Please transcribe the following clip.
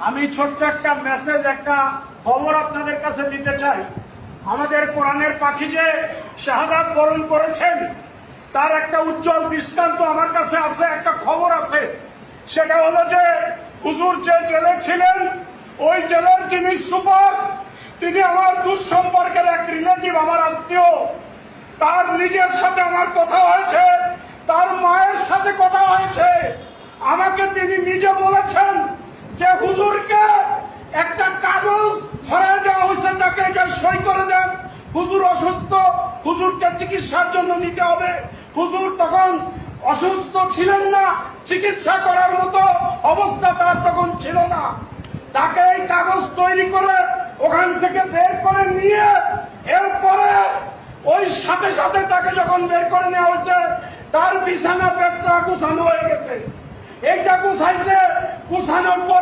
আমি ছোট্ট একটা মেসেজ, একটা খবর আপনাদের কাছে দিতে চাই। আমাদের কোরআনের পাখি যে শাহাদাত বরণ করেছেন, তার একটা উজ্জ্বল দৃষ্টান্ত আমার কাছে আছে, একটা খবর আছে। সেটা হলো যে হুজুর যে জেলে ছিলেন, ওই জেলের যিনি সুপার, তিনি আমার দুঃসম্পর্কের এক রিলেটিভ, আমার আত্মীয়। তার নিজের সাথে আমার কথা হয়েছে, তার মায়ের সাথে কথা হয়েছে। আমাকে তিনি নিজে বলেছেন যে হুজুরকে একটা কাগজ ধরায় দেওয়া হয়েছে, তাকে এটা সই করে দেন। হুজুর অসুস্থ, হুজুরকে চিকিৎসার জন্য নিতে হবে। হুজুর তখন অসুস্থ ছিলেন না, চিকিৎসা করার মতো অবস্থা তার তখন ছিল না। তাকে এই কাগজ তৈরি করে ওখান থেকে বের করে নিয়ে, এরপরে ওই সাথে সাথে তাকে যখন বের করে নেওয়া হয়েছে, তার বিছানা পেটটা গুছানো হয়ে গেছে। এইটা গুছাইছে, গুছানোর পরে